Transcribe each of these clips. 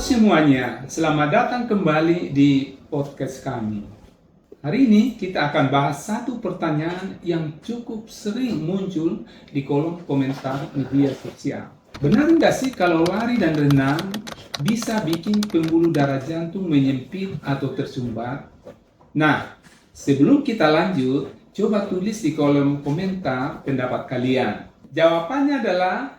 semuanya, selamat datang kembali di podcast kami. Hari ini kita akan bahas satu pertanyaan yang cukup sering muncul di kolom komentar media sosial. Benar nggak sih kalau lari dan renang bisa bikin pembuluh darah jantung menyempit atau tersumbat? Nah, sebelum kita lanjut, coba tulis di kolom komentar pendapat kalian. Jawabannya adalah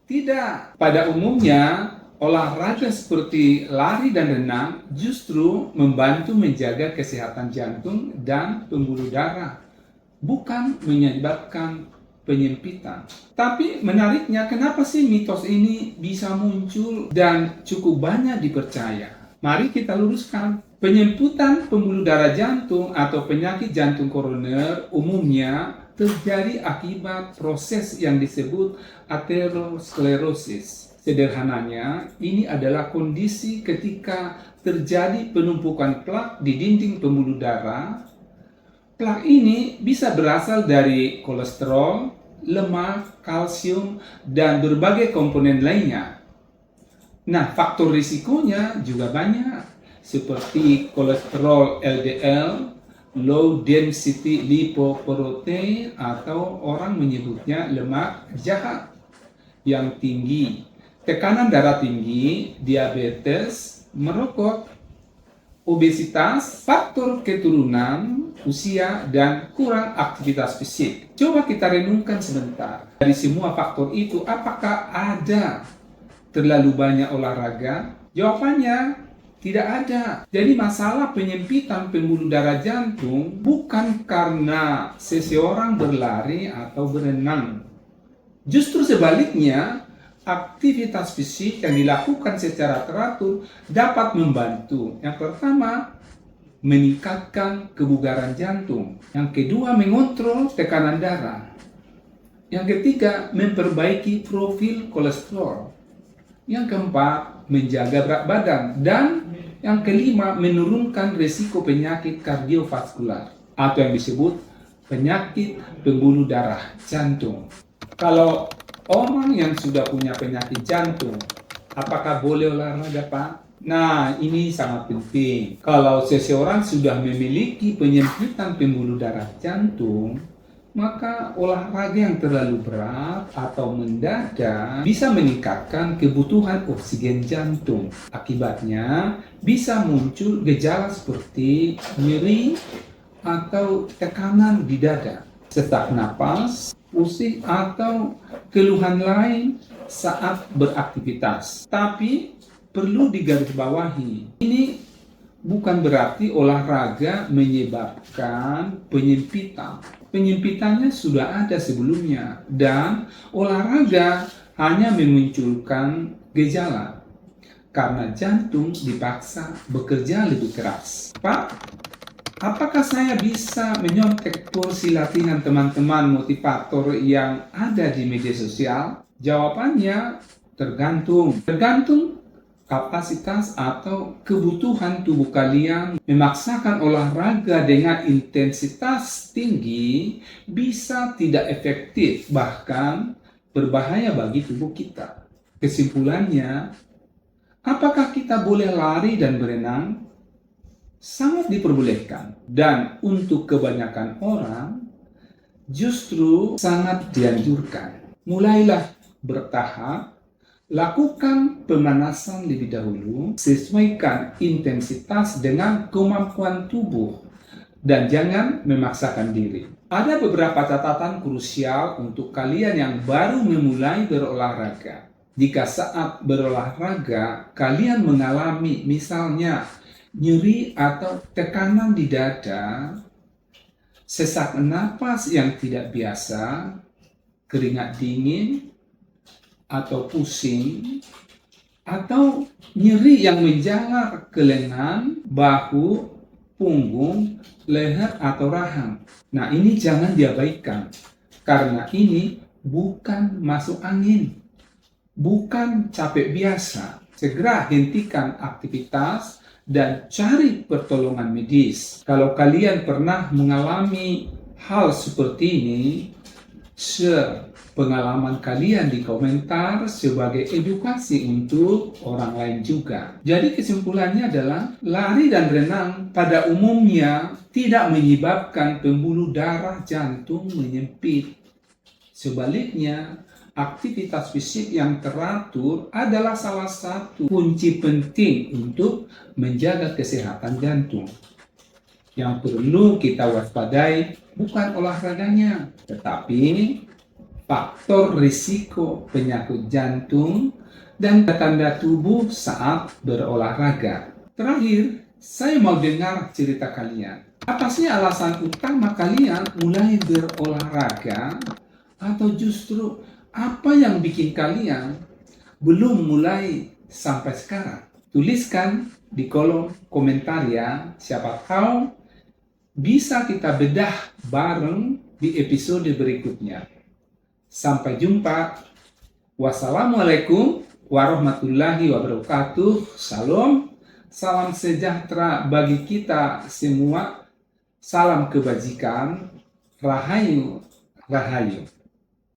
tidak. Pada umumnya, olahraga seperti lari dan renang justru membantu menjaga kesehatan jantung dan pembuluh darah, bukan menyebabkan penyempitan. Tapi menariknya, kenapa sih mitos ini bisa muncul dan cukup banyak dipercaya? Mari kita luruskan. Penyempitan pembuluh darah jantung atau penyakit jantung koroner umumnya terjadi akibat proses yang disebut aterosklerosis. Sederhananya, ini adalah kondisi ketika terjadi penumpukan plak di dinding pembuluh darah. Plak ini bisa berasal dari kolesterol, lemak, kalsium, dan berbagai komponen lainnya. Nah, faktor risikonya juga banyak, seperti kolesterol LDL, low density lipoprotein, atau orang menyebutnya lemak jahat yang tinggi, tekanan darah tinggi, diabetes, merokok, obesitas, faktor keturunan, usia, dan kurang aktivitas fisik. Coba kita renungkan sebentar. Dari semua faktor itu, apakah ada terlalu banyak olahraga? Jawabannya tidak ada. Jadi masalah penyempitan pembuluh darah jantung bukan karena seseorang berlari atau berenang. Justru sebaliknya, aktivitas fisik yang dilakukan secara teratur dapat membantu. Yang pertama, meningkatkan kebugaran jantung. Yang kedua, mengontrol tekanan darah. Yang ketiga, memperbaiki profil kolesterol. Yang keempat, menjaga berat badan. Dan yang kelima, menurunkan risiko penyakit kardiovaskular atau yang disebut penyakit pembuluh darah jantung. Kalau orang yang sudah punya penyakit jantung, apakah boleh olahraga, Pak? Nah, ini sangat penting. Kalau seseorang sudah memiliki penyempitan pembuluh darah jantung, maka olahraga yang terlalu berat atau mendadak bisa meningkatkan kebutuhan oksigen jantung. Akibatnya bisa muncul gejala seperti nyeri atau tekanan di dada, sesak napas, pusing, atau keluhan lain saat beraktivitas. Tapi perlu digarisbawahi, ini bukan berarti olahraga menyebabkan penyempitan. Penyempitannya sudah ada sebelumnya, dan olahraga hanya memunculkan gejala karena jantung dipaksa bekerja lebih keras. Pak, apakah saya bisa menyontek porsi latihan teman-teman motivator yang ada di media sosial? Jawabannya tergantung kapasitas atau kebutuhan tubuh kalian. Memaksakan olahraga dengan intensitas tinggi bisa tidak efektif, bahkan berbahaya bagi tubuh kita. Kesimpulannya, apakah kita boleh lari dan berenang? Sangat diperbolehkan. Dan untuk kebanyakan orang, justru sangat dianjurkan. Mulailah bertahap. Lakukan pemanasan lebih dahulu, sesuaikan intensitas dengan kemampuan tubuh, dan jangan memaksakan diri. Ada beberapa catatan krusial untuk kalian yang baru memulai berolahraga. Jika saat berolahraga kalian mengalami misalnya nyeri atau tekanan di dada, sesak napas yang tidak biasa, keringat dingin, atau pusing, atau nyeri yang menjalar ke lengan, bahu, punggung, leher, atau rahang. Nah, ini jangan diabaikan, karena ini bukan masuk angin, bukan capek biasa. Segera hentikan aktivitas dan cari pertolongan medis. Kalau kalian pernah mengalami hal seperti ini, share pengalaman kalian di komentar sebagai edukasi untuk orang lain juga. Jadi kesimpulannya adalah lari dan renang pada umumnya tidak menyebabkan pembuluh darah jantung menyempit. Sebaliknya, aktivitas fisik yang teratur adalah salah satu kunci penting untuk menjaga kesehatan jantung. Yang perlu kita waspadai bukan olahraganya, tetapi faktor risiko penyakit jantung dan tanda tubuh saat berolahraga. Terakhir, saya mau dengar cerita kalian. Apa sih alasan utama kalian mulai berolahraga? Atau justru apa yang bikin kalian belum mulai sampai sekarang? Tuliskan di kolom komentar ya. Siapa tahu bisa kita bedah bareng di episode berikutnya. Sampai jumpa. Wassalamualaikum warahmatullahi wabarakatuh. Salam. Salam sejahtera bagi kita semua. Salam kebajikan. Rahayu. Rahayu.